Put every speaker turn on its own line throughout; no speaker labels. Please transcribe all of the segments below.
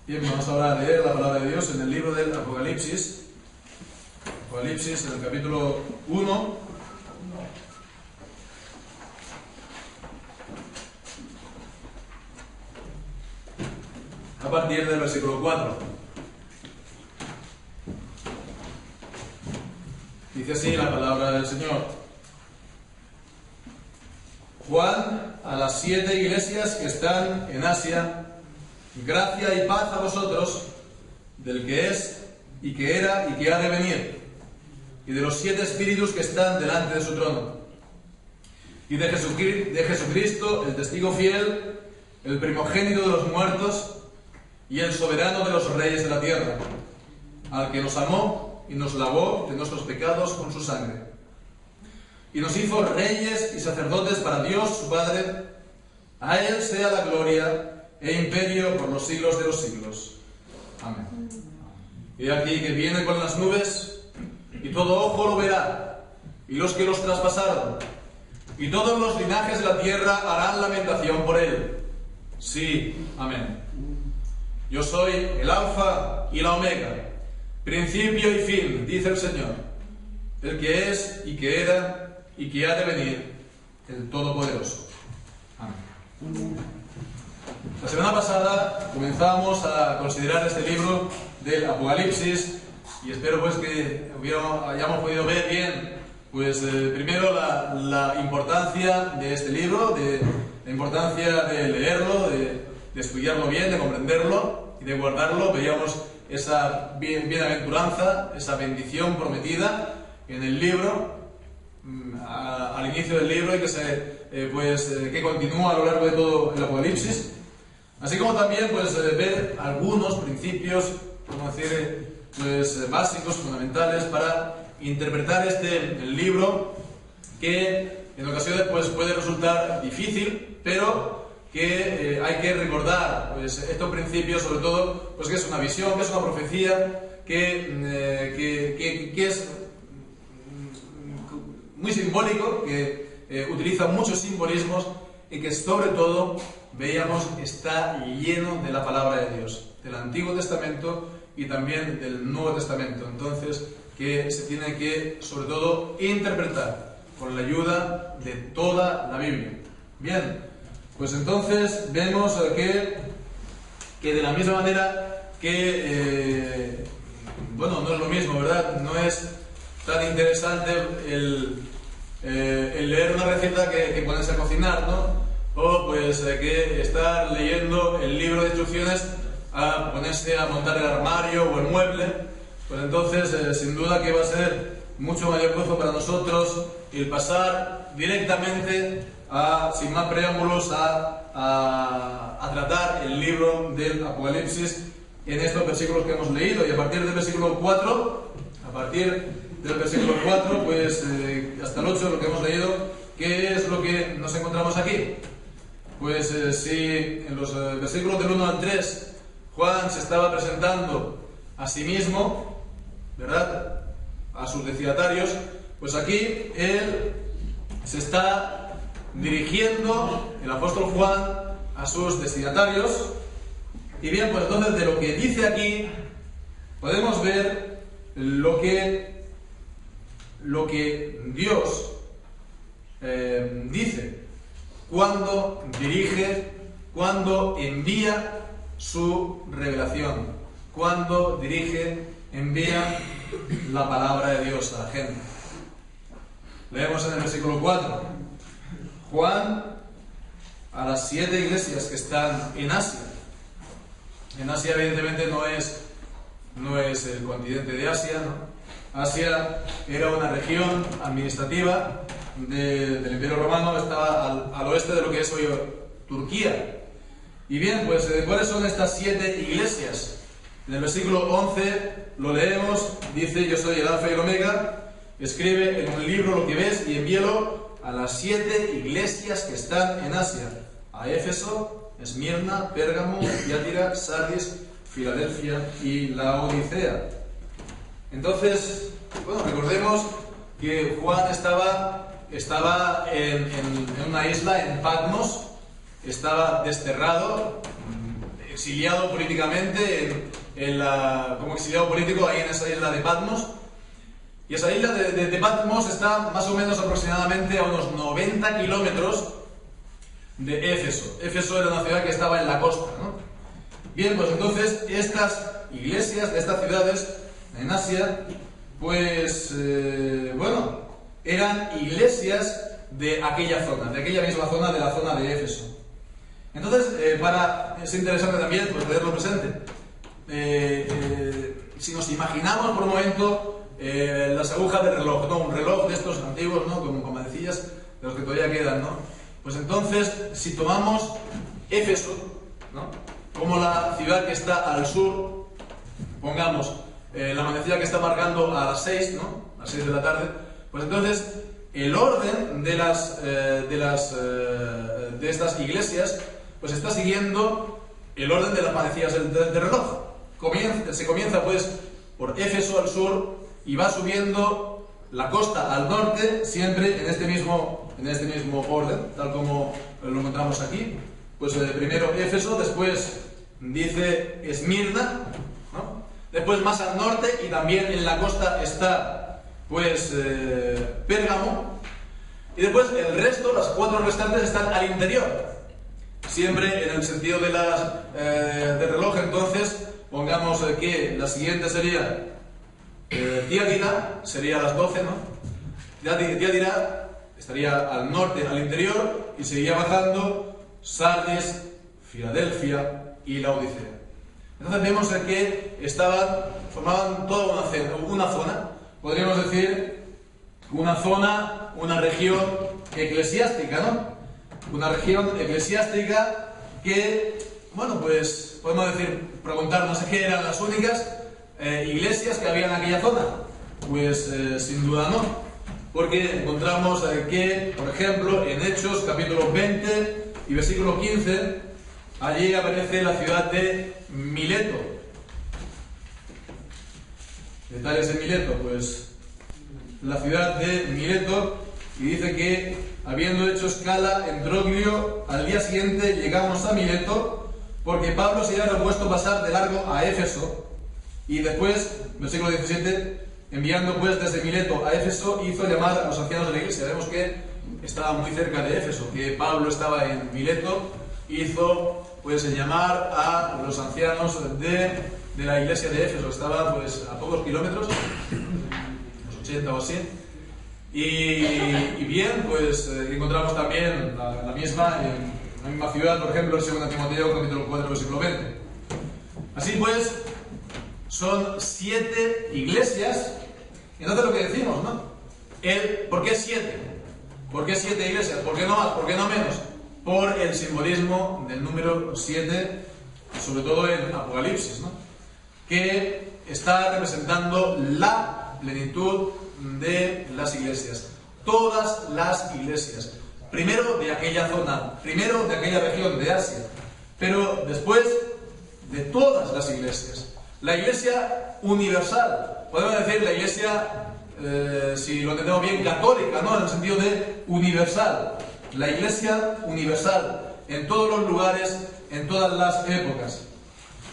Bien, vamos ahora a leer la palabra de Dios en el libro del Apocalipsis. Apocalipsis, en el capítulo 1. A partir del versículo 4. Dice así la palabra del Señor. Juan, a las 7 iglesias que están en Asia, gracia y paz a vosotros, del que es, y que era, y que ha de venir, y de los 7 espíritus que están delante de su trono, y de Jesucristo, el testigo fiel, el primogénito de los muertos, y el soberano de los reyes de la tierra, al que nos amó y nos lavó de nuestros pecados con su sangre, y nos hizo reyes y sacerdotes para Dios su Padre. A Él sea la gloria e imperio por los siglos de los siglos. Amén. Y aquí que viene con las nubes, y todo ojo lo verá, y los que los traspasaron, y todos los linajes de la tierra harán lamentación por él. Sí, amén. Yo soy el Alfa y la Omega, principio y fin, dice el Señor, el que es, y que era, y que ha de venir, el Todopoderoso. Amén. La semana pasada comenzamos a considerar este libro del Apocalipsis y espero pues que hayamos podido ver bien pues primero la importancia de este libro, la importancia de leerlo, de estudiarlo bien, de comprenderlo y de guardarlo. Veíamos esa bienaventuranza, esa bendición prometida en el libro, al inicio del libro, y que continúa a lo largo de todo el Apocalipsis. Así como también ver algunos principios, básicos, fundamentales para interpretar el libro, que en ocasiones puede resultar difícil, pero que hay que recordar estos principios, sobre todo que es una visión, que es una profecía, que es muy simbólico, que utiliza muchos simbolismos y que sobre todo, veíamos, está lleno de la palabra de Dios, del Antiguo Testamento y también del Nuevo Testamento. Entonces, que se tiene que, sobre todo, interpretar con la ayuda de toda la Biblia. Bien, pues entonces vemos que de la misma manera que, no es lo mismo, ¿verdad? No es tan interesante el leer una receta que ponerse a cocinar, ¿no? O que estar leyendo el libro de instrucciones a ponerse a montar el armario o el mueble. Pues entonces sin duda que va a ser mucho mayor gozo para nosotros el pasar directamente sin más preámbulos a tratar el libro del Apocalipsis en estos versículos que hemos leído. Y a partir del versículo 4 hasta el 8, lo que hemos leído, ¿qué es lo que nos encontramos aquí? Si en los versículos del 1 al 3 Juan se estaba presentando a sí mismo, ¿verdad?, a sus destinatarios, pues aquí él se está dirigiendo, el apóstol Juan, a sus destinatarios. Y bien, pues entonces de lo que dice aquí podemos ver lo que Dios dice cuando dirige, cuando envía su revelación, cuando dirige, envía la palabra de Dios a la gente. Leemos en el versículo 4: Juan, a las 7 iglesias que están en Asia. En Asia evidentemente no es el continente de Asia, ¿no? Asia era una región administrativa del Imperio Romano, estaba al oeste de lo que es hoy Turquía. Y bien, ¿cuáles son estas 7 iglesias? En el versículo 11 lo leemos, dice: yo soy el Alfa y el Omega, escribe en un libro lo que ves y envíalo a las 7 iglesias que están en Asia: a Éfeso, Esmirna, Pérgamo, Tiatira, Sardis, Filadelfia y Laodicea. Entonces, recordemos que Juan estaba en una isla, en Patmos, estaba desterrado, exiliado políticamente, como exiliado político ahí en esa isla de Patmos. Y esa isla de Patmos está más o menos aproximadamente a unos 90 kilómetros de Éfeso. Éfeso era una ciudad que estaba en la costa, ¿no? Bien, pues entonces estas iglesias de estas ciudades en Asia, pues, bueno, eran iglesias de aquella zona, de aquella misma zona, de la zona de Éfeso. Entonces, es interesante también pues, tenerlo presente. Si nos imaginamos por un momento las agujas del reloj, ¿no? Un reloj de estos antiguos, ¿no? Con manecillas de los que todavía quedan, ¿no? Pues entonces, si tomamos Éfeso, ¿no? Como la ciudad que está al sur, pongamos la manecilla que está marcando a las 6, ¿no? A las 6 de la tarde, pues entonces el orden de estas iglesias pues está siguiendo el orden de las manecillas del reloj. Se comienza pues por Éfeso al sur y va subiendo la costa al norte, siempre en este mismo orden, tal como lo encontramos aquí. Pues primero Éfeso, después dice Esmirna, ¿no? Después más al norte y también en la costa está pues Pérgamo, y después el resto, las 4 restantes están al interior, siempre en el sentido de del reloj. Entonces pongamos que la siguiente sería Tiátira, sería a las 12, ¿no? Tiátira estaría al norte, al interior, y seguía bajando Sardis, Filadelfia y Laodicea. Entonces vemos que formaban toda una zona, podríamos decir una zona, una región eclesiástica, ¿no? Una región eclesiástica que, bueno, pues podemos preguntarnos qué eran las únicas iglesias que había en aquella zona. Pues sin duda no, porque encontramos que, por ejemplo, en Hechos capítulo 20 y versículo 15, allí aparece la ciudad de Mileto. Detalles de Mileto, pues la ciudad de Mileto, y dice que habiendo hecho escala en Troglio, al día siguiente llegamos a Mileto, porque Pablo se había propuesto pasar de largo a Éfeso, y después, versículo 17, enviando pues desde Mileto a Éfeso, hizo llamar a los ancianos de la iglesia. Vemos que estaba muy cerca de Éfeso, que Pablo estaba en Mileto, hizo pues llamar a los ancianos de la iglesia de Éfeso. Estaba pues a pocos kilómetros, unos 80 o así. Y bien, pues encontramos también la misma en la misma ciudad, por ejemplo, en 2 Timoteo capítulo 4 versículo 20. Así pues, son 7 iglesias. Entonces lo que decimos, ¿no? ¿Por qué 7? ¿Por qué 7 iglesias? ¿Por qué no más? ¿Por qué no menos? Por el simbolismo del número 7, sobre todo en Apocalipsis, ¿no? Que está representando la plenitud de las iglesias. Todas las iglesias. Primero de aquella zona, primero de aquella región de Asia, pero después de todas las iglesias. La iglesia universal, podemos decir la iglesia, si lo entendemos bien, católica, ¿no? En el sentido de universal. La iglesia universal, en todos los lugares, en todas las épocas.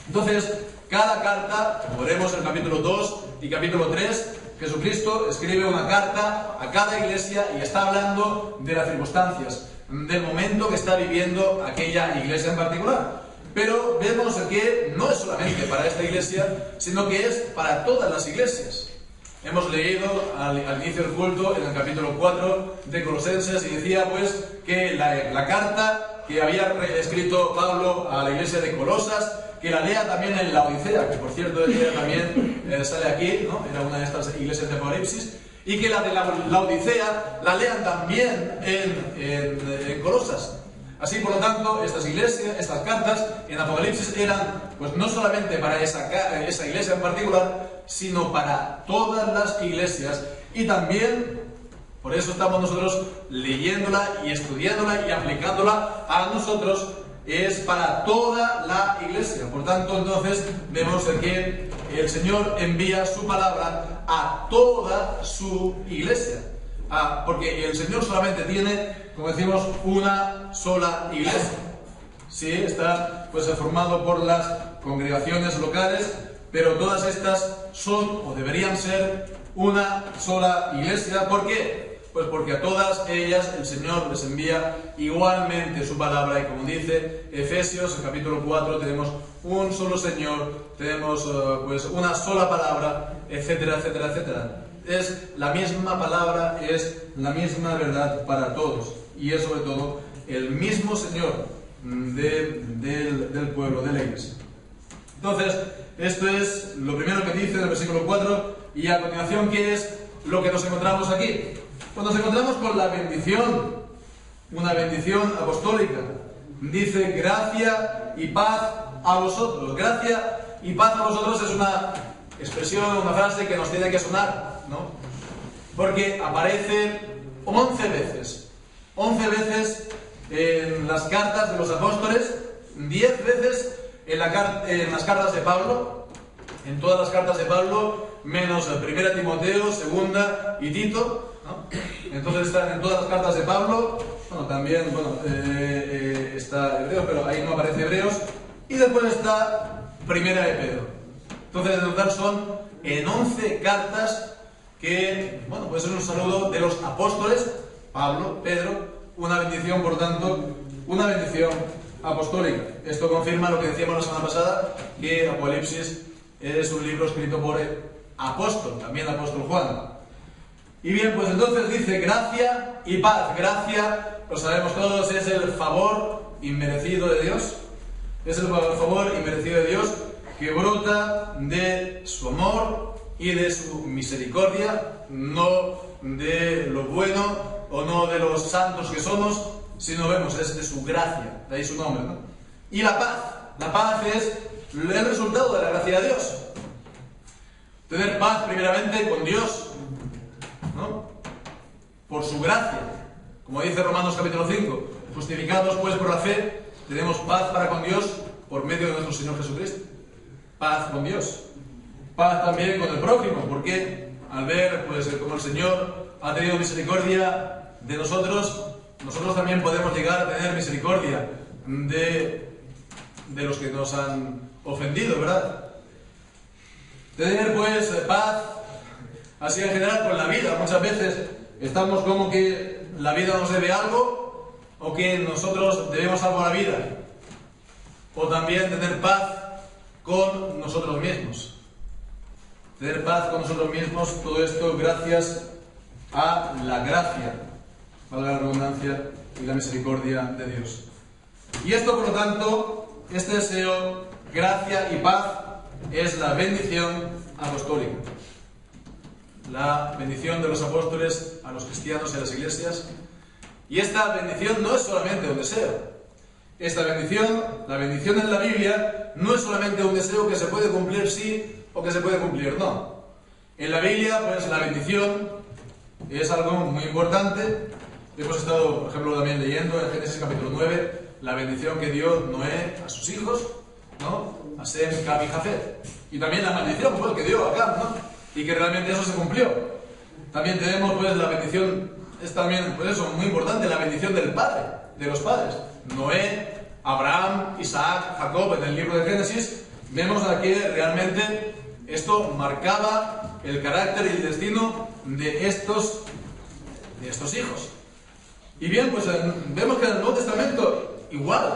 Entonces, cada carta, como veremos en el capítulo 2 y capítulo 3, Jesucristo escribe una carta a cada iglesia y está hablando de las circunstancias, del momento que está viviendo aquella iglesia en particular. Pero vemos que no es solamente para esta iglesia, sino que es para todas las iglesias. Hemos leído al inicio del culto, en el capítulo 4 de Colosenses, y decía pues que la carta que había escrito Pablo a la iglesia de Colosas, que la lea también en Laodicea, que por cierto ella también sale aquí, ¿no? Era una de estas iglesias de Apocalipsis, y que la de Laodicea la lean también en Colosas. Así, por lo tanto, estas iglesias, estas cartas en Apocalipsis eran pues no solamente para esa iglesia en particular, sino para todas las iglesias, y también por eso estamos nosotros leyéndola y estudiándola y aplicándola a nosotros. Es para toda la iglesia. Por tanto, entonces vemos que el Señor envía su palabra a toda su iglesia, porque el Señor solamente tiene, como decimos, una sola iglesia. Sí, está pues formado por las congregaciones locales, pero todas estas son o deberían ser una sola iglesia. ¿Por qué? Pues porque a todas ellas el Señor les envía igualmente su palabra, y como dice Efesios, en capítulo 4, tenemos un solo Señor, tenemos pues una sola palabra, etcétera, etcétera, etcétera. Es la misma palabra, es la misma verdad para todos, y es sobre todo el mismo Señor del pueblo, de la iglesia. Entonces, esto es lo primero que dice en el versículo 4, y a continuación, ¿qué es lo que nos encontramos aquí? Pues nos encontramos con la bendición, una bendición apostólica. Dice: gracia y paz a vosotros. Gracia y paz a vosotros es una expresión, una frase que nos tiene que sonar, ¿no? Porque aparece 11 veces. 11 veces en las cartas de los apóstoles, 10 veces en las cartas de Pablo, en todas las cartas de Pablo, menos 1 Timoteo, 2 y Tito, ¿no? Entonces están en todas las cartas de Pablo. Bueno, también está Hebreos, pero ahí no aparece Hebreos. Y después está Primera de Pedro. Entonces, en total son en 11 cartas que, bueno, puede ser un saludo de los apóstoles, Pablo, Pedro, una bendición, por tanto, una bendición apostólica. Esto confirma lo que decíamos la semana pasada, que Apocalipsis es un libro escrito por el apóstol, también el apóstol Juan. Y bien, pues entonces dice gracia y paz. Gracia, lo sabemos todos, es el favor inmerecido de Dios. Es el favor inmerecido de Dios que brota de su amor y de su misericordia, no de lo bueno o no de los santos que somos, sino vemos, es de su gracia, de ahí su nombre, ¿no? Y la paz es el resultado de la gracia de Dios. Tener paz primeramente con Dios, ¿no? Por su gracia, como dice Romanos capítulo 5, justificados pues por la fe, tenemos paz para con Dios por medio de nuestro Señor Jesucristo. Paz con Dios, paz también con el prójimo, porque al ver pues como el Señor ha tenido misericordia de nosotros, nosotros también podemos llegar a tener misericordia de los que nos han ofendido, ¿verdad? Tener pues paz así en general con la vida. Muchas veces estamos como que la vida nos debe algo, o que nosotros debemos algo a la vida, o también tener paz con nosotros mismos. Tener paz con nosotros mismos, todo esto gracias a la gracia, valga la redundancia, y la misericordia de Dios. Y esto, por lo tanto, este deseo, gracia y paz, es la bendición apostólica. La bendición de los apóstoles a los cristianos y a las iglesias. Y esta bendición no es solamente un deseo. Esta bendición, la bendición en la Biblia, no es solamente un deseo que se puede cumplir sí o que se puede cumplir no. En la Biblia, pues la bendición es algo muy importante. Hemos estado, por ejemplo, también leyendo en Génesis capítulo 9 la bendición que dio Noé a sus hijos, ¿no? A Sem, Cam y Jafet. Y también la maldición pues, que dio a Cam, ¿no? Y que realmente eso se cumplió. También tenemos pues la bendición, es también pues eso, muy importante, la bendición del padre, de los padres. Noé, Abraham, Isaac, Jacob, en el libro de Génesis, vemos aquí realmente esto marcaba el carácter y el destino de estos hijos. Y bien, pues vemos que en el Nuevo Testamento igual,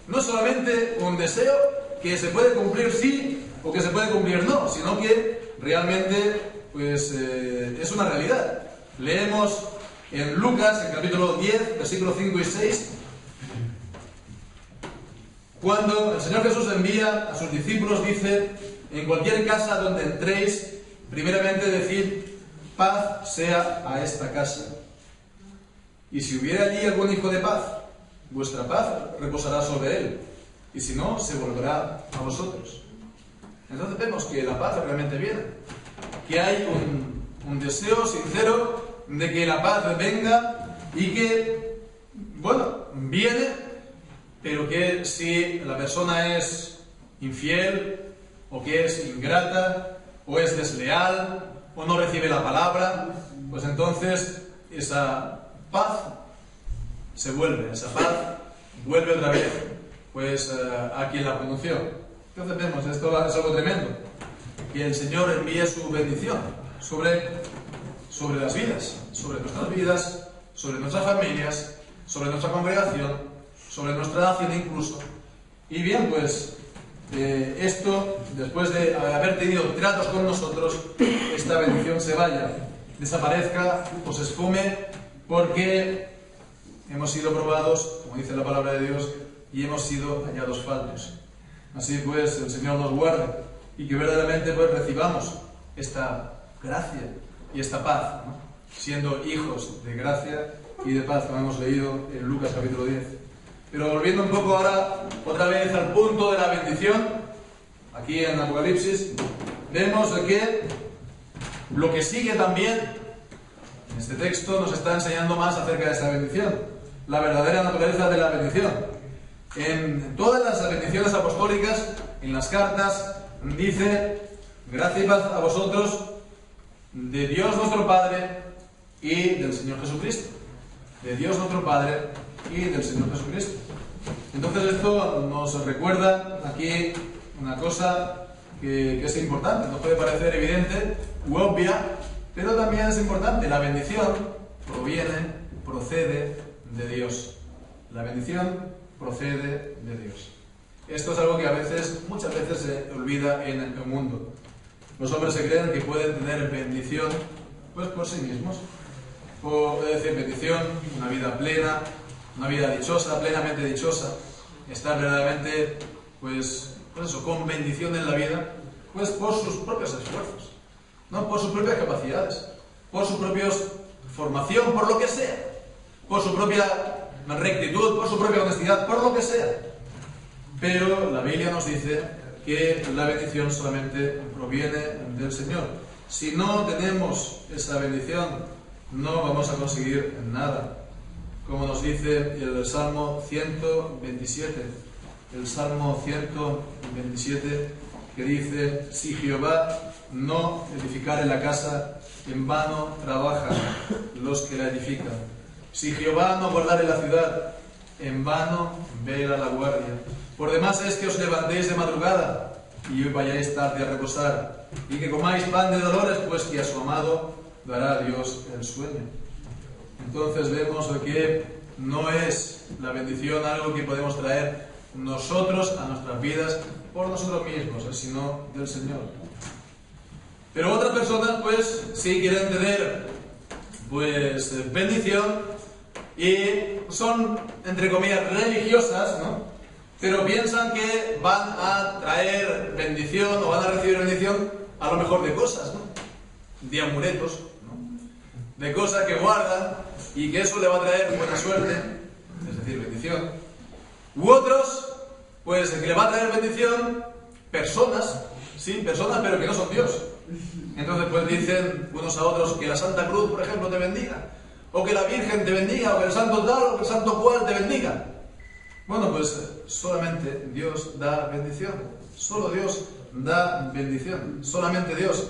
no es solamente un deseo que se puede cumplir sí o que se puede cumplir no, sino que realmente pues es una realidad. Leemos en Lucas, en capítulo 10, versículos 5 y 6, cuando el Señor Jesús envía a sus discípulos, dice: en cualquier casa donde entréis, primeramente decid, paz sea a esta casa. Y si hubiera allí algún hijo de paz, vuestra paz reposará sobre él, y si no, se volverá a vosotros. Entonces vemos que la paz realmente viene, que hay un deseo sincero de que la paz venga y que, bueno, viene, pero que si la persona es infiel, o que es ingrata, o es desleal, o no recibe la palabra, pues entonces esa paz se vuelve, esa paz vuelve otra vez pues a quien la pronunció. Entonces vemos, esto es algo tremendo, que el Señor envíe su bendición sobre las vidas, sobre nuestras vidas, sobre nuestras familias, sobre nuestra congregación, sobre nuestra nación incluso. Y bien, pues esto, después de haber tenido tratos con nosotros, esta bendición se vaya, desaparezca o se esfume, porque hemos sido probados, como dice la palabra de Dios, y hemos sido hallados faltos. Así pues, el Señor nos guarde y que verdaderamente pues recibamos esta gracia y esta paz, ¿no? Siendo hijos de gracia y de paz, como hemos leído en Lucas capítulo 10. Pero volviendo un poco ahora, otra vez al punto de la bendición, aquí en Apocalipsis, vemos que lo que sigue también en este texto nos está enseñando más acerca de esa bendición, la verdadera naturaleza de la bendición. En todas las bendiciones apostólicas, en las cartas, dice: gracia y paz a vosotros, de Dios nuestro Padre y del Señor Jesucristo. De Dios nuestro Padre y del Señor Jesucristo. Entonces esto nos recuerda aquí una cosa que es importante. No puede parecer evidente u obvia, pero también es importante. La bendición procede de Dios. La bendición procede de Dios. Esto es algo que muchas veces se olvida en el mundo. Los hombres se creen que pueden tener bendición pues por sí mismos. Es decir, bendición, una vida plena, una vida dichosa, plenamente dichosa, estar verdaderamente pues eso, con bendición en la vida, pues por sus propios esfuerzos, no por sus propias capacidades, por su propia formación, por lo que sea, por su propia rectitud, por su propia honestidad, por lo que sea. Pero la Biblia nos dice que la bendición solamente proviene del Señor. Si no tenemos esa bendición, no vamos a conseguir nada. Como nos dice el Salmo 127, el Salmo 127, que dice: si Jehová no edificare la casa, en vano trabajan los que la edifican. Si Jehová no guardare la ciudad, en vano vela la guardia. Por demás es que os levantéis de madrugada y vayáis tarde a reposar, y que comáis pan de dolores, pues que a su amado dará Dios el sueño. Entonces vemos que no es la bendición algo que podemos traer nosotros a nuestras vidas por nosotros mismos, sino del Señor. Pero otras personas pues sí quieren tener pues bendición y son, entre comillas, religiosas, ¿no? Pero piensan que van a traer bendición o van a recibir bendición a lo mejor de cosas, ¿no? De amuletos, ¿no? De cosas que guardan y que eso le va a traer buena suerte, es decir, bendición. U otros, pues que le va a traer bendición personas, sí, personas, pero que no son Dios. Entonces pues dicen unos a otros que la Santa Cruz, por ejemplo, te bendiga, o que la Virgen te bendiga, o que el Santo tal, o que el Santo cual te bendiga. Bueno, pues solamente Dios da bendición. Solo Dios da bendición. Solamente Dios.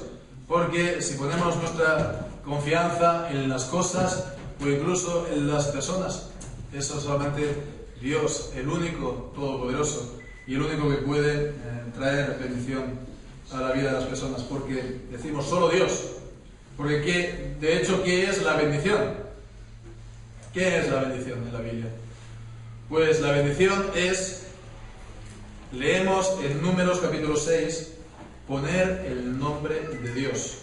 Porque si ponemos nuestra confianza en las cosas o incluso en las personas, eso solamente Dios, el único todopoderoso y el único que puede traer bendición a la vida de las personas. Porque decimos solo Dios. Porque de hecho, ¿qué es la bendición? ¿Qué es la bendición en la Biblia? Pues la bendición es, leemos en Números capítulo 6, poner el nombre de Dios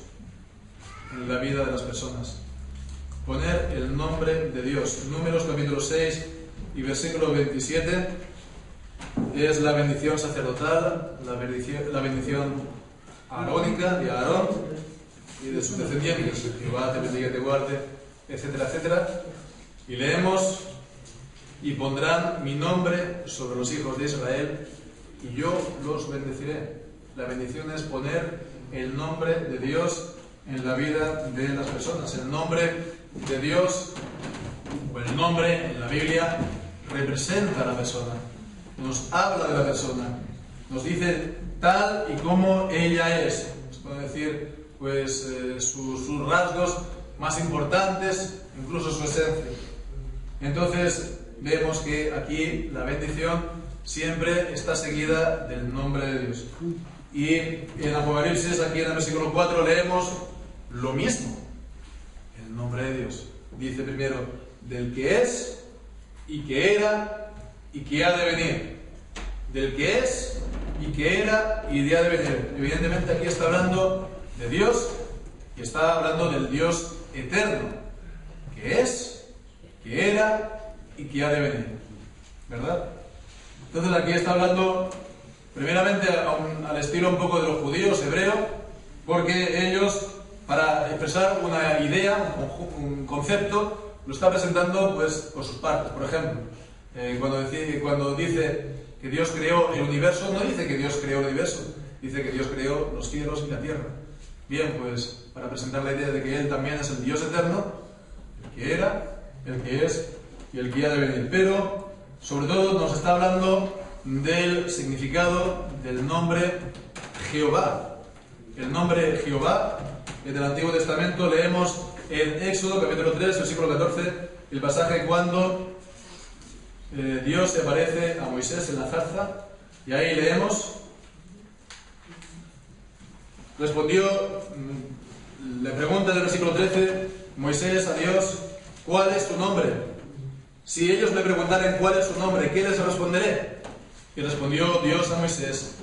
en la vida de las personas. Poner el nombre de Dios. Números capítulo 6 y versículo 27 es la bendición sacerdotal, la bendición arónica de Aarón y de sus descendientes. Jehová te bendiga y te guarde, etcétera, etcétera. Y leemos: y pondrán mi nombre sobre los hijos de Israel, y yo los bendeciré. La bendición es poner el nombre de Dios en la vida de las personas. El nombre de Dios, o el nombre en la Biblia, representa a la persona, nos habla de la persona, nos dice tal y como ella es. Nos puede decir pues sus rasgos más importantes, incluso su esencia. Entonces vemos que aquí la bendición siempre está seguida del nombre de Dios. Y en Apocalipsis, aquí en el versículo 4, leemos lo mismo. El nombre de Dios. Dice primero, del que es, y que era, y que ha de venir. Del que es, y que era, y que ha de venir. Evidentemente aquí está hablando de Dios, y está hablando del Dios eterno, que es, que era, y que ha de venir. ¿Verdad? Entonces aquí está hablando primeramente al estilo un poco de los judíos, hebreos, porque ellos, para expresar una idea, un concepto, lo está presentando pues por sus partes. Por ejemplo, cuando dice que Dios creó el universo, no dice que Dios creó el universo, dice que Dios creó los cielos y la tierra. Bien, pues para presentar la idea de que Él también es el Dios eterno, el que era, el que es y el que ha de venir. Pero, sobre todo, nos está hablando del significado del nombre Jehová. El nombre Jehová, en el Antiguo Testamento leemos en Éxodo capítulo 3, versículo 14, el pasaje cuando Dios se aparece a Moisés en la zarza, y ahí leemos: le pregunta en el versículo 13 Moisés a Dios, ¿cuál es tu nombre? Si ellos me preguntaren cuál es su nombre, ¿qué les responderé? Y respondió Dios a Moisés,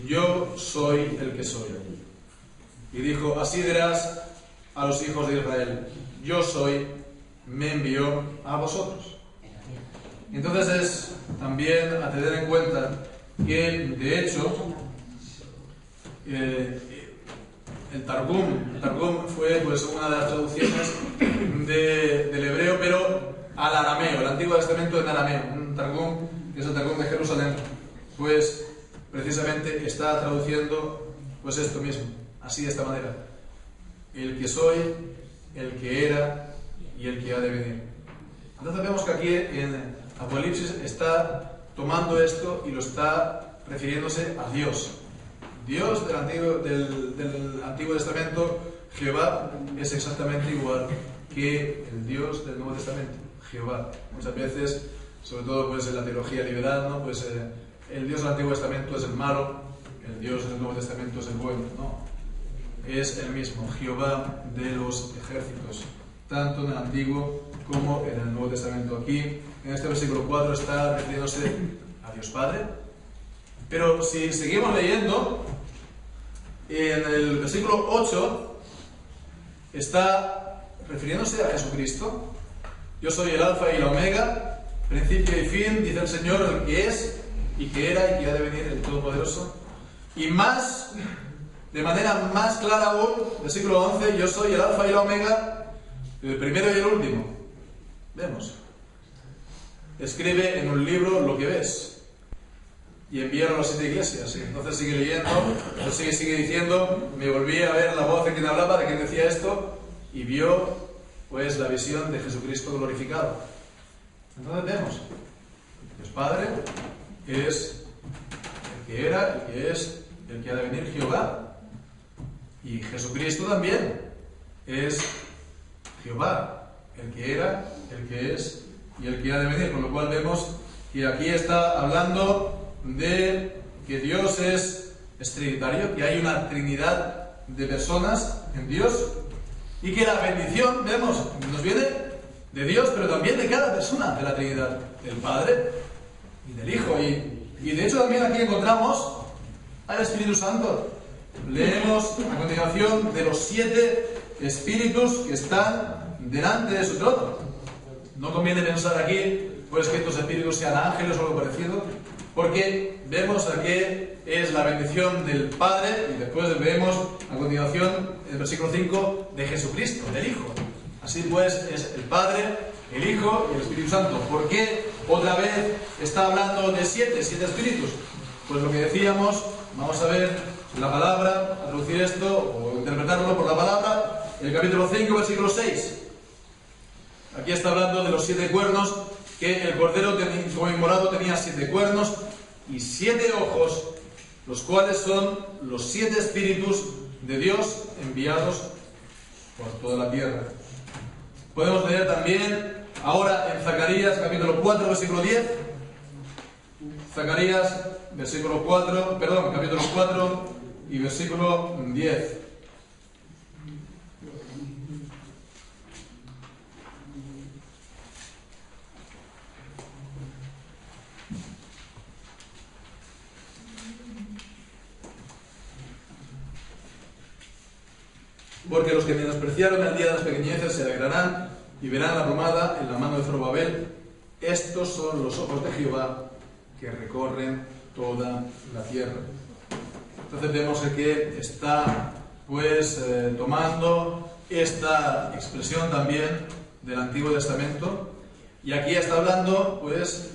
yo soy el que soy. Y dijo, así dirás a los hijos de Israel, yo soy, me envió a vosotros. Entonces es también a tener en cuenta que, de hecho, el Targum fue pues una de las traducciones del hebreo, pero al arameo, el Antiguo Testamento en arameo. Un Targum, que es el Targum de Jerusalén, pues precisamente está traduciendo pues esto mismo, así de esta manera: el que soy, el que era y el que ha de venir. Entonces vemos que aquí en Apocalipsis está tomando esto y lo está refiriéndose a Dios. Dios del Antiguo Testamento, Jehová, es exactamente igual que el Dios del Nuevo Testamento, Jehová. Muchas veces, sobre todo pues en la teología liberal, ¿no? Pues el Dios del Antiguo Testamento es el malo, el Dios del Nuevo Testamento es el bueno. No, es el mismo, Jehová de los ejércitos, tanto en el Antiguo como en el Nuevo Testamento. Aquí, en este versículo 4, está refiriéndose a Dios Padre. Pero si seguimos leyendo, en el versículo 8 está refiriéndose a Jesucristo. Yo soy el Alfa y la Omega, principio y fin, dice el Señor, el que es, y que era, y que ha de venir, el Todopoderoso. Y más, de manera más clara aún, versículo 11, yo soy el Alfa y la Omega, el primero y el último. Vemos. Escribe en un libro lo que ves y envíalo a las 7 iglesias. Y entonces sigue leyendo, sigue diciendo, me volví a ver la voz de quien hablaba, de quien decía esto, y vio pues la visión de Jesucristo glorificado. Entonces vemos, Dios Padre es el que era, el que es, el que ha de venir, Jehová. Y Jesucristo también es Jehová, el que era, el que es y el que ha de venir. Con lo cual vemos que aquí está hablando de que Dios es trinitario, que hay una trinidad de personas en Dios, y que la bendición, vemos, nos viene de Dios, pero también de cada persona de la Trinidad, del Padre y del Hijo. Y de hecho también aquí encontramos al Espíritu Santo. Leemos a continuación de los 7 espíritus que están delante de su trono. No conviene pensar aquí pues que estos espíritus sean ángeles o algo parecido, porque vemos a qué es la bendición del Padre, y después vemos a continuación en el versículo 5 de Jesucristo, del Hijo. Así pues es el Padre, el Hijo y el Espíritu Santo. ¿Por qué otra vez está hablando de 7 espíritus? Pues lo que decíamos, vamos a ver la palabra, a traducir esto o interpretarlo por la palabra, el capítulo 5, versículo 6. Aquí está hablando de los 7 cuernos, que el cordero como inmolado tenía 7 cuernos y 7 ojos, los cuales son los 7 espíritus de Dios enviados por toda la tierra. Podemos leer también ahora en Zacarías capítulo 4, versículo 10. Zacarías, capítulo 4 y versículo 10. Porque los que menospreciaron el día de las pequeñeces se alegrarán y verán la plomada en la mano de Zorobabel. Estos son los ojos de Jehová que recorren toda la tierra. Entonces vemos que está tomando esta expresión también del Antiguo Testamento, y aquí está hablando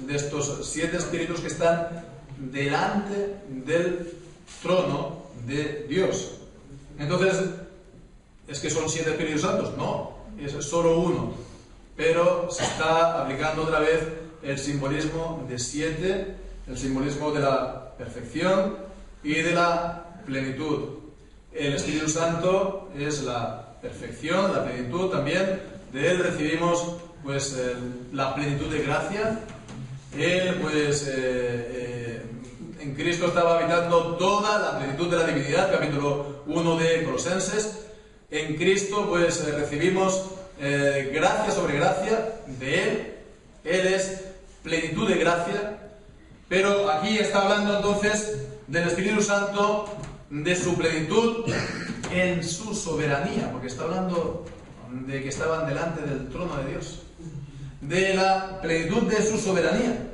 de estos 7 espíritus que están delante del trono de Dios. Entonces, ¿es que son 7 Espíritus Santos? No, es solo uno. Pero se está aplicando otra vez el simbolismo de 7, el simbolismo de la perfección y de la plenitud. El Espíritu Santo es la perfección, la plenitud también. De Él recibimos la plenitud de gracia. Él en Cristo estaba habitando toda la plenitud de la divinidad, capítulo 1 de Colosenses. En Cristo recibimos gracia sobre gracia de Él. Él es plenitud de gracia. Pero aquí está hablando entonces del Espíritu Santo, de su plenitud en su soberanía, porque está hablando de que estaban delante del trono de Dios, de la plenitud de su soberanía.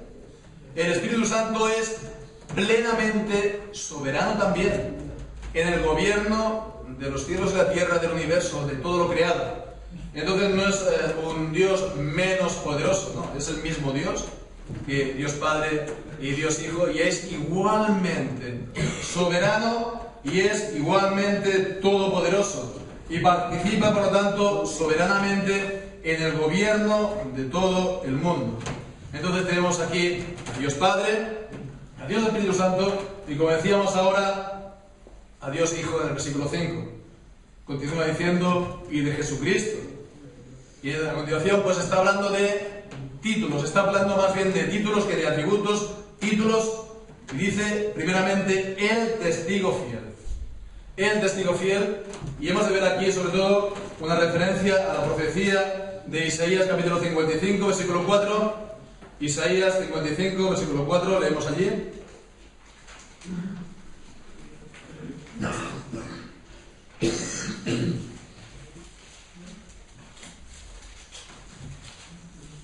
El Espíritu Santo es plenamente soberano también en el gobierno de los cielos y la tierra, del universo, de todo lo creado. Entonces no es un Dios menos poderoso, no, es el mismo Dios, que Dios Padre y Dios Hijo, y es igualmente soberano y es igualmente todopoderoso, y participa por lo tanto soberanamente en el gobierno de todo el mundo. Entonces tenemos aquí a Dios Padre, a Dios Espíritu Santo, y como decíamos ahora, a Dios Hijo en el versículo 5. Continúa diciendo, y de Jesucristo. Y a continuación está hablando de títulos, está hablando más bien de títulos que de atributos. Títulos, y dice primeramente el testigo fiel. El testigo fiel, y hemos de ver aquí sobre todo una referencia a la profecía de Isaías capítulo 55, versículo 4. Isaías 55, versículo 4, leemos allí.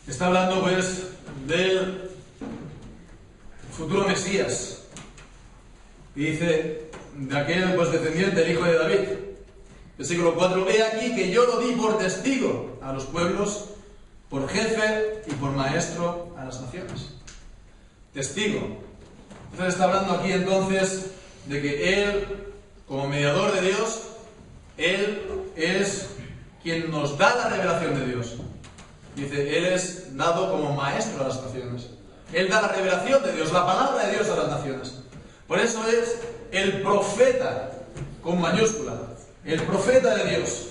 Está hablando del futuro Mesías, y dice de aquel descendiente, el hijo de David. Versículo 4: He aquí que yo lo di por testigo a los pueblos, por jefe y por maestro a las naciones. Testigo. Entonces está hablando aquí entonces de que Él, como mediador de Dios, Él es quien nos da la revelación de Dios. Dice, Él es dado como maestro a las naciones. Él da la revelación de Dios, la palabra de Dios a las naciones. Por eso es el profeta, con mayúscula, el profeta de Dios.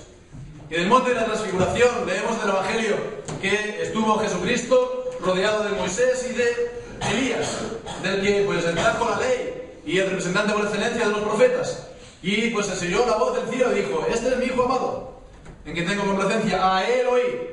En el monte de la transfiguración leemos del Evangelio que estuvo Jesucristo rodeado de Moisés y de Elías, del que trajo la ley y el representante por excelencia de los profetas. Y se oyó la voz del cielo y dijo, este es mi hijo amado, en quien tengo complacencia, a él oí.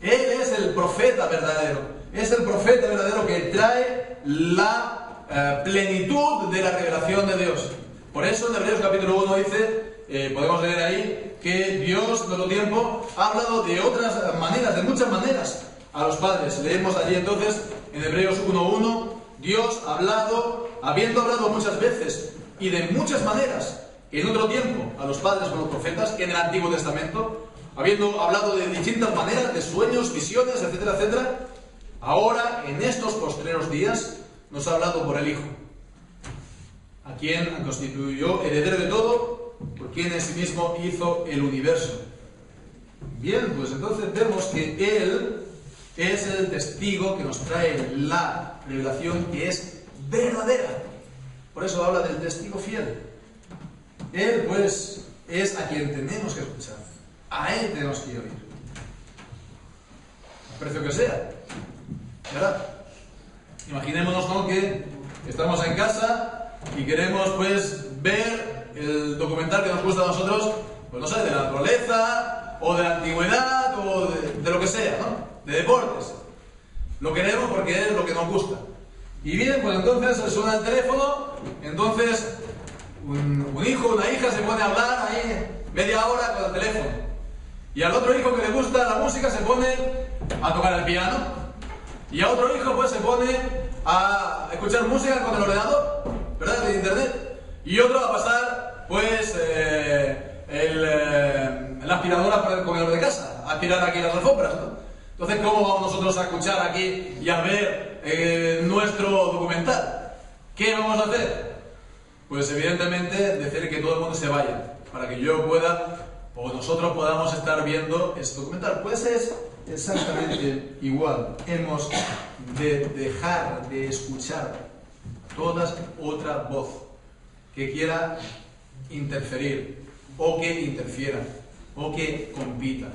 Él es el profeta verdadero, es el profeta verdadero que trae la plenitud de la revelación de Dios. Por eso en Hebreos capítulo 1 dice, podemos leer ahí, que Dios en otro tiempo ha hablado de otras maneras, de muchas maneras, a los padres. Leemos allí entonces, en Hebreos 1.1, Dios ha hablado, habiendo hablado muchas veces y de muchas maneras, en otro tiempo, a los padres con los profetas, en el Antiguo Testamento, habiendo hablado de distintas maneras, de sueños, visiones, etcétera, etcétera, ahora, en estos postreros días, nos ha hablado por el Hijo, a quien constituyó heredero de todo, por quien en sí mismo hizo el universo. Bien, entonces vemos que Él es el testigo que nos trae la revelación que es verdadera. Por eso habla del testigo fiel. Él, es a quien tenemos que escuchar. A Él tenemos que oír. A precio que sea. ¿Verdad? Imaginémonos, ¿no?, que estamos en casa y queremos pues ver el documental que nos gusta a nosotros, pues no sé, de la naturaleza, o de la antigüedad, o de lo que sea, ¿no? De deportes. Lo queremos porque es lo que nos gusta. Y bien, pues entonces suena el teléfono, entonces un hijo o una hija se pone a hablar ahí media hora con el teléfono. Y al otro hijo que le gusta la música se pone a tocar el piano. Y a otro hijo pues se pone a escuchar música con el ordenador, ¿verdad? De internet. Y otro a pasar pues la aspiradora para el comedor de casa, a aspirar aquí las alfombras, ¿no? Entonces, ¿cómo vamos nosotros a escuchar aquí y a ver nuestro documental? ¿Qué vamos a hacer? Pues evidentemente decir que todo el mundo se vaya, para que yo pueda, o nosotros podamos estar viendo este documental. Pues es exactamente igual. Hemos de dejar de escuchar toda otra voz que quiera interferir, o que interfiera, o que compita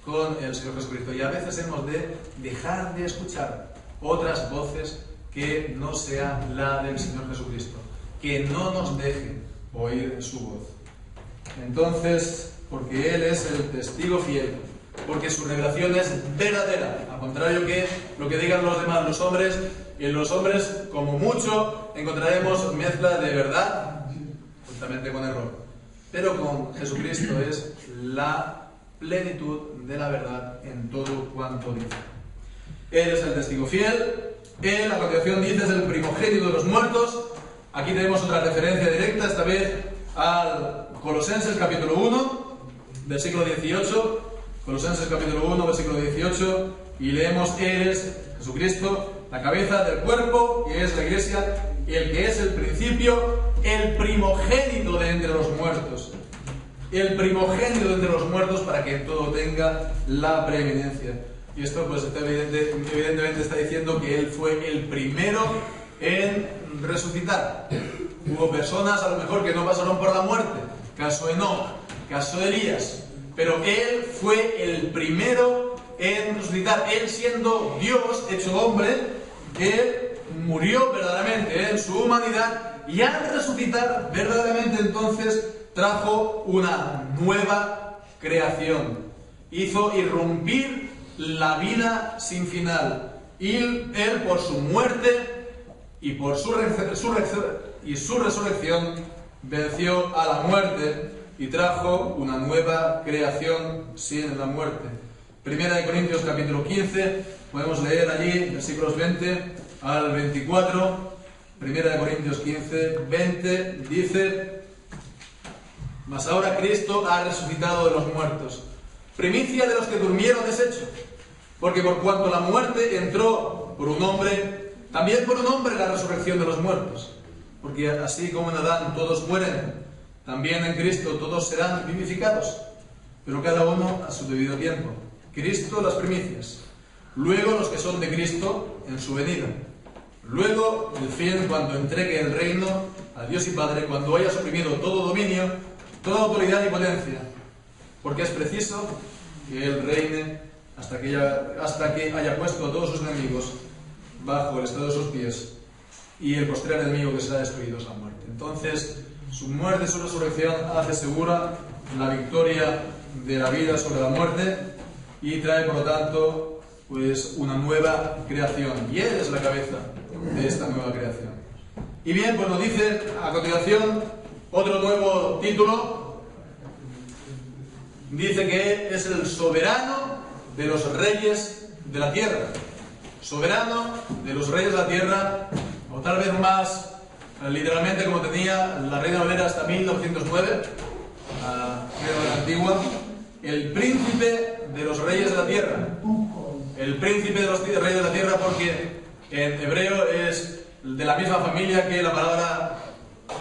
con el Señor Jesucristo. Y a veces hemos de dejar de escuchar otras voces que no sean la del Señor Jesucristo, que no nos dejen oír su voz. Entonces, porque Él es el testigo fiel, porque su revelación es verdadera, al contrario que lo que digan los demás, los hombres, en los hombres, como mucho, encontraremos mezcla de verdad, juntamente con error. Pero con Jesucristo es la plenitud de la verdad en todo cuanto dice. Él es el testigo fiel. Él, a continuación, dice, es el primogénito de los muertos. Aquí tenemos otra referencia directa, esta vez al Colosenses capítulo 1, versículo 18. Colosenses capítulo 1, versículo 18. Y leemos, Él es Jesucristo, la cabeza del cuerpo, que es la iglesia, el que es el principio, el primogénito de entre los muertos. El primogénito de entre los muertos, para que todo tenga la preeminencia. Y esto pues evidentemente está diciendo que Él fue el primero en resucitar. Hubo personas a lo mejor que no pasaron por la muerte, caso Enoc, caso Elías, pero Él fue el primero en resucitar. Él, siendo Dios hecho hombre, Él murió verdaderamente en su humanidad, y al resucitar verdaderamente entonces trajo una nueva creación. Hizo irrumpir la vida sin final. Y Él, por su muerte y por su resurrección, venció a la muerte y trajo una nueva creación sin la muerte. Primera de Corintios capítulo 15, podemos leer allí versículos 20 al 24. Primera de Corintios 15, 20, dice: mas ahora Cristo ha resucitado de los muertos, primicia de los que durmieron deshecho, porque por cuanto la muerte entró por un hombre, también por un hombre la resurrección de los muertos. Porque así como en Adán todos mueren, también en Cristo todos serán vivificados, pero cada uno a su debido tiempo. Cristo las primicias, luego los que son de Cristo en su venida. Luego el fin, cuando entregue el reino a Dios y Padre, cuando haya suprimido todo dominio, toda autoridad y potencia, porque es preciso que Él reine hasta que haya puesto a todos sus enemigos bajo el estrado de sus pies, y el postrer enemigo que será destruido es la muerte. Entonces, su muerte y su resurrección hace segura la victoria de la vida sobre la muerte, y trae por lo tanto pues una nueva creación, y Él es la cabeza de esta nueva creación. Y bien, pues nos dice a continuación otro nuevo título. Dice que es el soberano de los reyes de la tierra. Soberano de los reyes de la tierra, o tal vez más literalmente como tenía la Reina Valera hasta 1909, Reina Antigua, el príncipe de los reyes de la tierra. El príncipe de los reyes de la tierra, porque en hebreo es de la misma familia que la palabra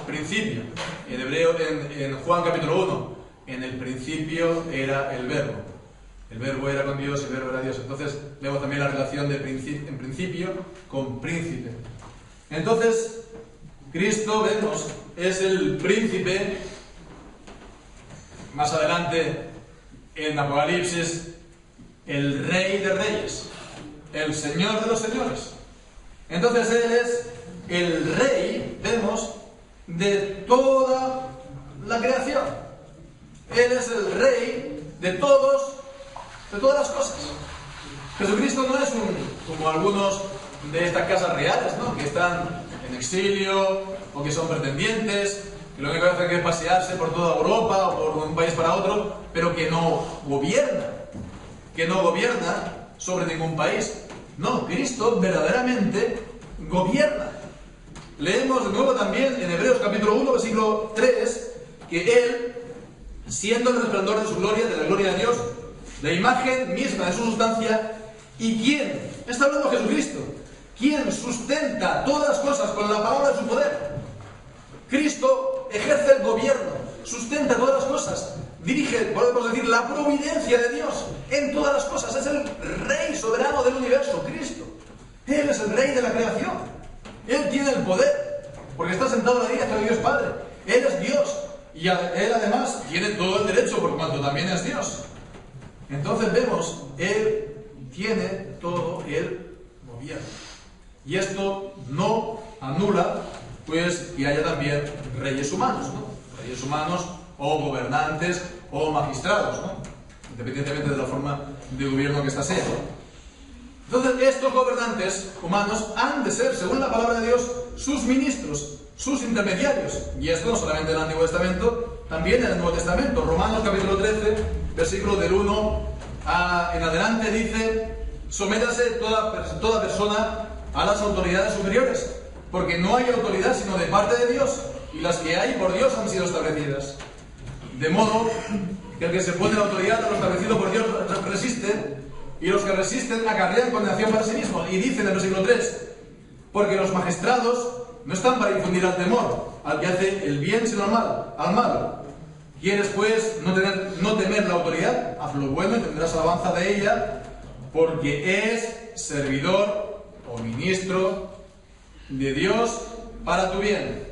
principio. En hebreo, en Juan capítulo 1, en el principio era el verbo. El verbo era con Dios y el verbo era Dios. Entonces vemos también la relación de en principio con príncipe. Entonces, Cristo, vemos, es el príncipe. Más adelante, en Apocalipsis, el Rey de Reyes, el Señor de los Señores. Entonces Él es el Rey, vemos, de toda la creación. Él es el Rey de todas las cosas. Jesucristo no es como algunos de estas casas reales, ¿no?, que están en exilio o que son pretendientes, que lo único que hacen es pasearse por toda Europa o por un país para otro, pero que no gobierna sobre ningún país. No, Cristo verdaderamente gobierna. Leemos de nuevo también en Hebreos capítulo 1, versículo 3, que Él, siendo el resplandor de su gloria, de la gloria de Dios, la imagen misma de su sustancia, ¿y quién? Está hablando Jesucristo. ¿Quién sustenta todas las cosas con la palabra de su poder? Cristo ejerce el gobierno, sustenta todas las cosas, dirige, podemos decir, la providencia de Dios en todas las cosas. Es el Rey soberano del universo, Cristo. Él es el Rey de la creación. Él tiene el poder, porque está sentado a la diestra de Dios Padre. Él es Dios, y Él además tiene todo el derecho, por cuanto también es Dios. Entonces vemos, Él tiene todo el gobierno. Y esto no anula, pues, que haya también reyes humanos, ¿no? Reyes humanos o gobernantes o magistrados, ¿no?, independientemente de la forma de gobierno que ésta sea. Entonces, estos gobernantes humanos han de ser, según la palabra de Dios, sus ministros, sus intermediarios. Y esto no solamente en el Antiguo Testamento, también en el Nuevo Testamento. Romanos capítulo 13, versículo del 1 en adelante dice: sométase toda persona a las autoridades superiores, porque no hay autoridad sino de parte de Dios, y las que hay por Dios han sido establecidas. De modo que el que se pone la autoridad a lo establecido por Dios resiste, y los que resisten acarrean condenación para sí mismos. Y dice en el versículo 3: porque los magistrados no están para infundir al temor al que hace el bien, sino al mal. ¿Quieres, pues, no temer la autoridad? Haz lo bueno y tendrás alabanza de ella, porque es servidor o ministro de Dios para tu bien.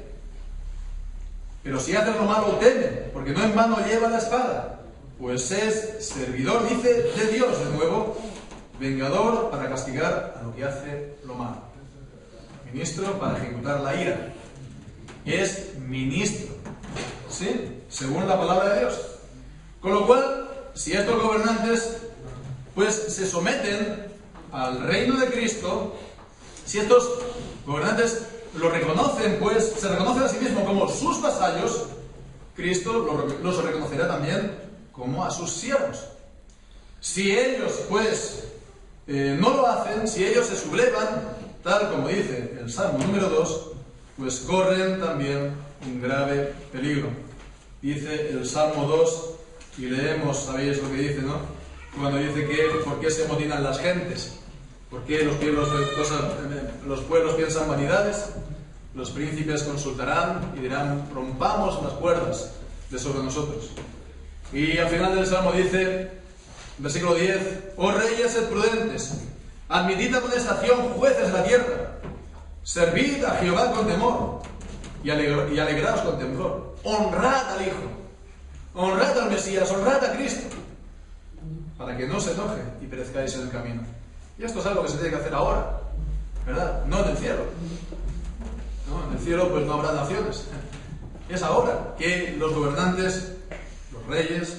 Pero si haces lo malo, teme, porque no en vano lleva la espada, pues es servidor, dice, de Dios, de nuevo, vengador para castigar a lo que hace lo malo. Ministro para ejecutar la ira. Es ministro, ¿sí?, según la palabra de Dios. Con lo cual, si estos gobernantes, pues, se someten al reino de Cristo, si estos gobernantes lo reconocen, pues, se reconocen a sí mismos como sus vasallos, Cristo los reconocerá también como a sus siervos. Si ellos, pues, no lo hacen, si ellos se sublevan, tal como dice el Salmo número 2, pues corren también un grave peligro. Dice el Salmo 2, y leemos, sabéis lo que dice, ¿no?, cuando dice que ¿por qué se amotinan las gentes? ¿Por qué los pueblos piensan vanidades? Los príncipes consultarán y dirán: rompamos las cuerdas de sobre nosotros. Y al final del Salmo dice, versículo 10: oh reyes, sed prudentes, admitid amonestación, jueces de la tierra, servid a Jehová con temor y alegraos con temblor. Honrad al Hijo, honrad al Mesías, honrad a Cristo, para que no se enoje y perezcáis en el camino. Y esto es algo que se tiene que hacer ahora, ¿verdad? No en el cielo. No, en el cielo pues no habrá naciones. Es ahora que los gobernantes, los reyes,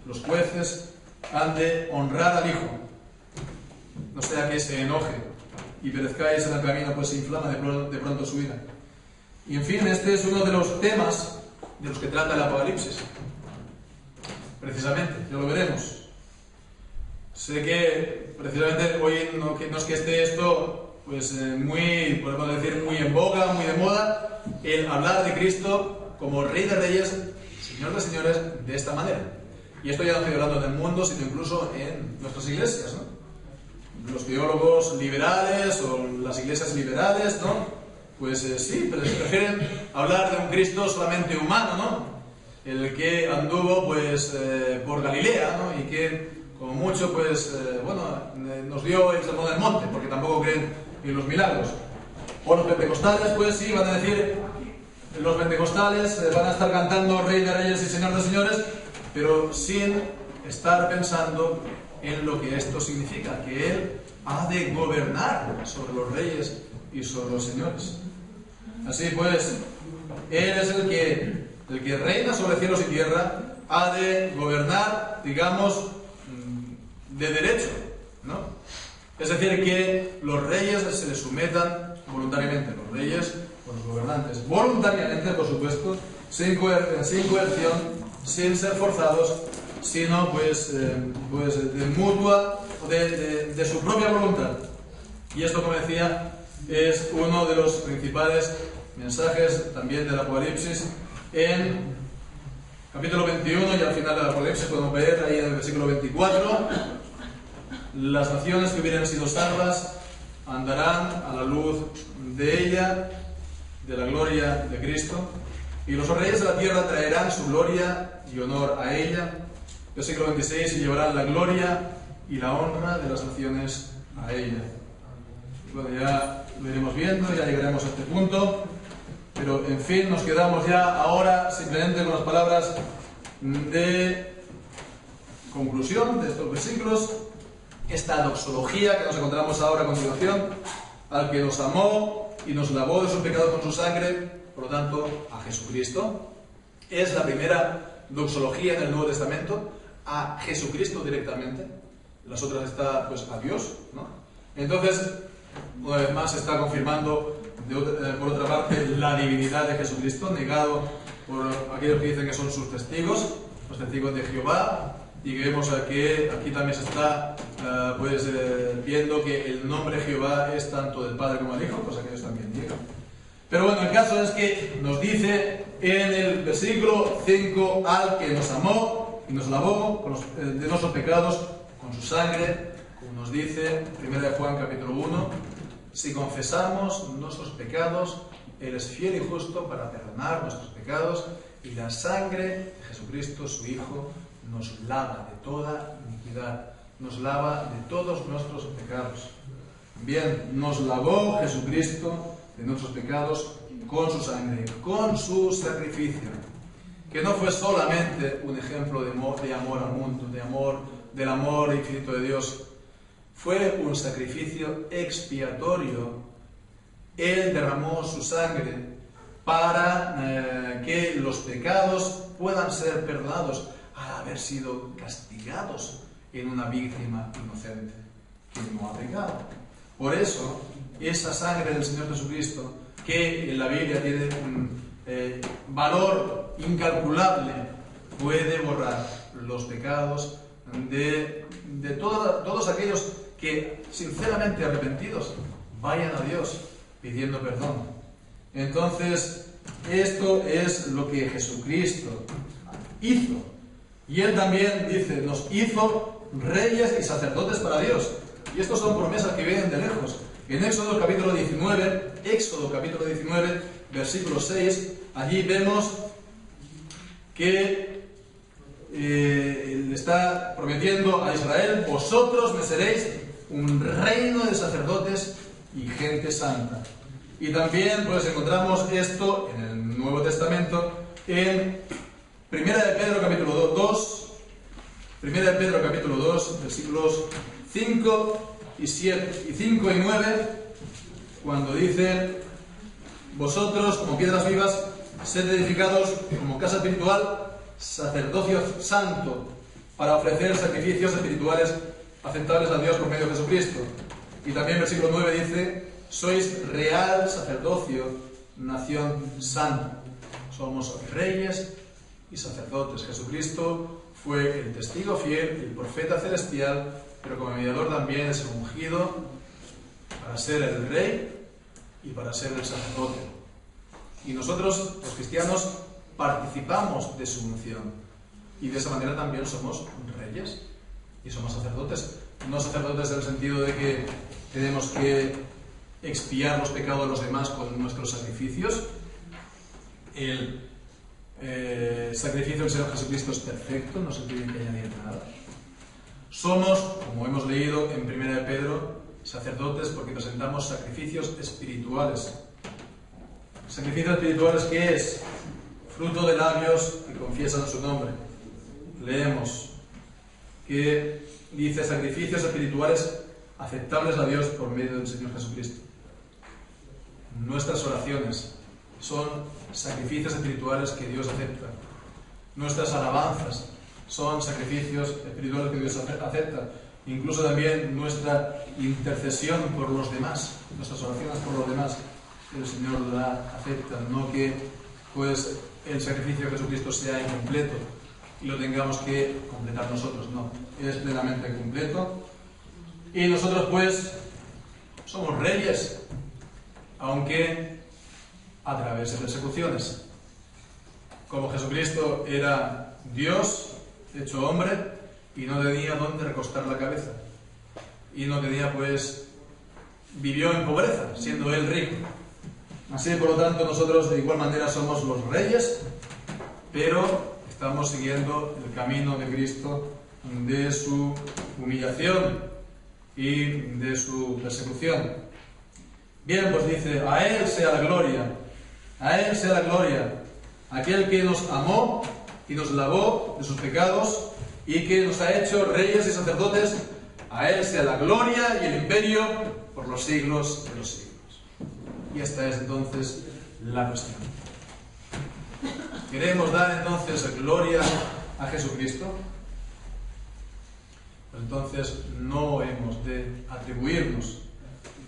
los jueces han de honrar al Hijo, no sea que se enoje y perezcáis en el camino, pues se inflama de pronto su ira. Y en fin, este es uno de los temas de los que trata el Apocalipsis, precisamente, ya lo veremos. Sé que precisamente hoy no es que esté esto pues muy, podemos decir, muy en boga, muy de moda, el hablar de Cristo como Rey de Reyes, Señor de Señores, de esta manera. Y esto ya no estoy hablando del mundo, sino incluso en nuestras iglesias, ¿no? Los teólogos liberales o las iglesias liberales, ¿no? Pues sí, pero prefieren hablar de un Cristo solamente humano, ¿no? El que anduvo pues por Galilea, ¿no? Y que como mucho pues nos dio el sermón del monte, porque tampoco creen en los milagros. O los pentecostales, pues sí, van a decir, los pentecostales van a estar cantando Rey de Reyes y Señor de Señores, pero sin estar pensando en lo que esto significa, que Él ha de gobernar sobre los reyes y sobre los señores. Así pues, Él es el que reina sobre cielos y tierra, ha de gobernar, digamos, de derecho, ¿no? Es decir, que los reyes se les sometan voluntariamente, los reyes o los gobernantes, voluntariamente, por supuesto, sin coerción, sin ser forzados, sino pues de mutua, de su propia voluntad. Y esto, como decía, es uno de los principales mensajes también del Apocalipsis. En capítulo 21 y al final del Apocalipsis podemos ver ahí en el versículo 24: las naciones que hubieran sido salvas andarán a la luz de ella, de la gloria de Cristo, y los reyes de la tierra traerán su gloria y honor a ella. Versículo 26: y llevarán la gloria y la honra de las naciones a ella. Bueno, ya lo iremos viendo, ya llegaremos a este punto, pero en fin, nos quedamos ya ahora simplemente con las palabras de conclusión de estos versículos. Esta doxología que nos encontramos ahora a continuación: al que nos amó y nos lavó de sus pecados con su sangre, por lo tanto, a Jesucristo. Es la primera doxología en el Nuevo Testamento, a Jesucristo directamente. Las otras está pues a Dios, ¿no? Entonces, una vez más se está confirmando por otra parte la divinidad de Jesucristo, negado por aquellos que dicen que son sus testigos, los testigos de Jehová, y que vemos que aquí también se está viendo que el nombre Jehová es tanto del Padre como del Hijo, cosa que ellos también niegan. Pero bueno, el caso es que nos dice en el versículo 5: al que nos amó y nos lavó de nuestros pecados con su sangre, como nos dice 1 Juan capítulo 1: si confesamos nuestros pecados, Él es fiel y justo para perdonar nuestros pecados, y la sangre de Jesucristo, su Hijo, nos lava de toda iniquidad, nos lava de todos nuestros pecados. Bien, nos lavó Jesucristo de nuestros pecados con su sangre, con su sacrificio, que no fue solamente un ejemplo de amor al mundo, del amor infinito de Dios. Fue un sacrificio expiatorio. Él derramó su sangre para que los pecados puedan ser perdonados al haber sido castigados en una víctima inocente que no ha pecado. Por eso, esa sangre del Señor Jesucristo, que en la Biblia tiene un valor incalculable, puede borrar los pecados de todos aquellos que sinceramente arrepentidos vayan a Dios pidiendo perdón. Entonces, esto es lo que Jesucristo hizo. Y Él también dice, nos hizo reyes y sacerdotes para Dios. Y estas son promesas que vienen de lejos. En Éxodo capítulo 19, versículo 6, allí vemos que le está prometiendo a Israel: vosotros me seréis un reino de sacerdotes y gente santa. Y también pues encontramos esto en el Nuevo Testamento en 1 de Pedro capítulo 2, versículos 5 y 7, y 5 y 9, cuando dice: vosotros como piedras vivas sed edificados como casa espiritual, sacerdocio santo, para ofrecer sacrificios espirituales aceptables a Dios por medio de Jesucristo. Y también versículo 9 dice: sois real sacerdocio, nación santa. Somos reyes y sacerdotes. Jesucristo fue el testigo fiel, el profeta celestial, pero como mediador también es el ungido para ser el rey y para ser el sacerdote. Y nosotros, los cristianos, participamos de su unción, y de esa manera también somos reyes y somos sacerdotes. No sacerdotes en el sentido de que tenemos que expiar los pecados de los demás con nuestros sacrificios. El sacrificio del Señor Jesucristo es perfecto, no se tiene que añadir nada. Somos, como hemos leído en 1 de Pedro, sacerdotes porque presentamos sacrificios espirituales. Sacrificios espirituales, ¿qué es? Fruto de labios que confiesan su nombre. Leemos que dice: sacrificios espirituales aceptables a Dios por medio del Señor Jesucristo. Nuestras oraciones, son sacrificios espirituales que Dios acepta. Nuestras alabanzas son sacrificios espirituales que Dios acepta. Incluso también nuestra intercesión por los demás, nuestras oraciones por los demás, el Señor la acepta. No que pues el sacrificio de Jesucristo sea incompleto y lo tengamos que completar nosotros, no, es plenamente completo. Y nosotros pues somos reyes, aunque a través de persecuciones. Como Jesucristo era Dios hecho hombre y no tenía dónde recostar la cabeza, y no tenía pues, vivió en pobreza siendo él rico. Así, por lo tanto, nosotros de igual manera somos los reyes, pero estamos siguiendo el camino de Cristo, de su humillación y de su persecución. Bien, pues dice, a Él sea la gloria, a Él sea la gloria, aquel que nos amó y nos lavó de sus pecados y que nos ha hecho reyes y sacerdotes, a Él sea la gloria y el imperio por los siglos de los siglos. Y esta es entonces la cuestión. ¿Queremos dar entonces gloria a Jesucristo? Pues entonces no hemos de atribuirnos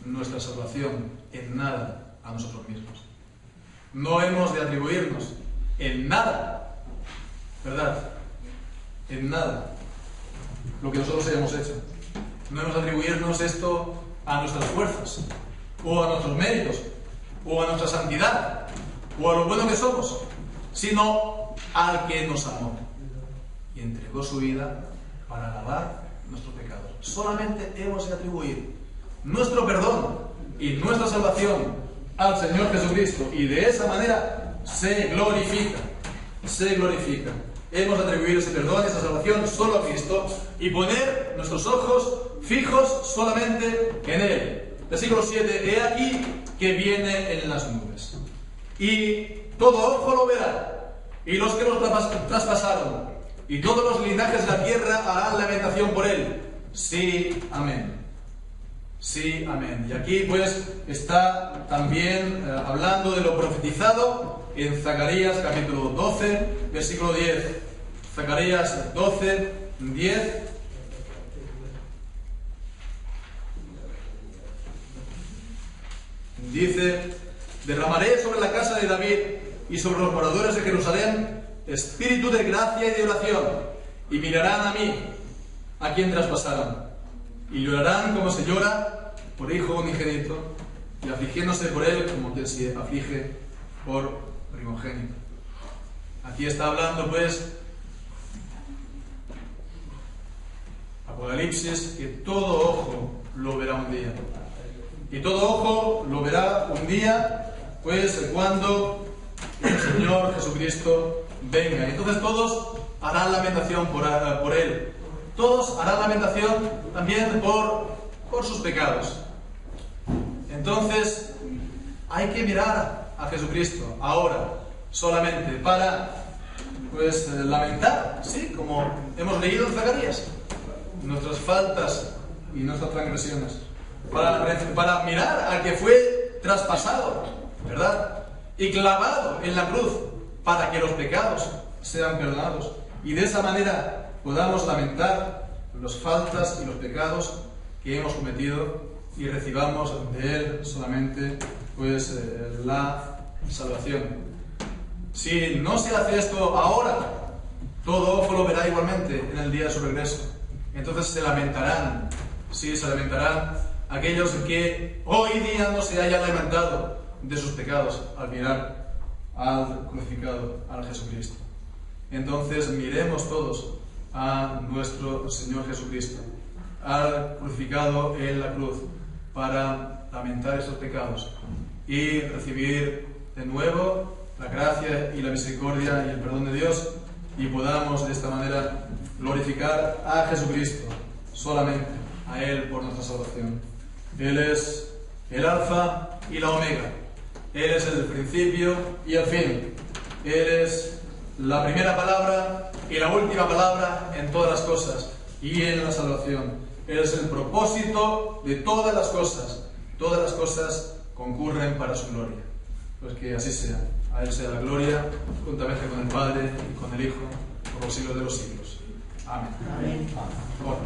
nuestra salvación en nada a nosotros mismos. No hemos de atribuirnos en nada, ¿verdad? En nada lo que nosotros hayamos hecho. No hemos de atribuirnos esto a nuestras fuerzas, o a nuestros méritos, o a nuestra santidad, o a lo bueno que somos, sino al que nos amó y entregó su vida para lavar nuestros pecados. Solamente hemos de atribuir nuestro perdón y nuestra salvación al Señor Jesucristo, y de esa manera se glorifica, se glorifica. Hemos de atribuir ese perdón y esa salvación solo a Cristo y poner nuestros ojos fijos solamente en Él. Versículo 7, he aquí que viene en las nubes, y todo ojo lo verá, y los que los traspasaron, y todos los linajes de la tierra harán lamentación por Él. Sí, amén. Sí, amén. Y aquí pues está también hablando de lo profetizado en Zacarías capítulo 12, versículo 10. Zacarías 12, 10. Dice, derramaré sobre la casa de David y sobre los moradores de Jerusalén espíritu de gracia y de oración, y mirarán a mí, a quien traspasaron, y llorarán como se llora por hijo unigénito, y afligiéndose por él como quien se aflige por primogénito. Aquí está hablando pues Apocalipsis, que todo ojo lo verá un día. Y todo ojo lo verá un día, pues cuando el Señor Jesucristo venga. Y entonces todos harán lamentación por Él. Todos harán lamentación también por sus pecados. Entonces hay que mirar a Jesucristo ahora solamente para pues lamentar, ¿sí? Como hemos leído en Zacarías, nuestras faltas y nuestras transgresiones. Para mirar al que fue traspasado, ¿verdad? Y clavado en la cruz para que los pecados sean perdonados. Y de esa manera podamos lamentar las faltas y los pecados que hemos cometido y recibamos de Él solamente pues la salvación. Si no se hace esto ahora, todo ojo lo verá igualmente en el día de su regreso. Entonces se lamentarán, sí, se lamentarán aquellos que hoy día no se hayan lamentado de sus pecados al mirar al crucificado, al Jesucristo. Entonces miremos todos a nuestro Señor Jesucristo, al crucificado en la cruz, para lamentar esos pecados y recibir de nuevo la gracia y la misericordia y el perdón de Dios, y podamos de esta manera glorificar a Jesucristo, solamente a Él por nuestra salvación. Él es el alfa y la omega. Él es el principio y el fin. Él es la primera palabra y la última palabra en todas las cosas y en la salvación. Él es el propósito de todas las cosas. Todas las cosas concurren para su gloria. Pues que así sea. A Él sea la gloria, juntamente con el Padre y con el Hijo, por los siglos de los siglos. Amén.
Amén.
Amén.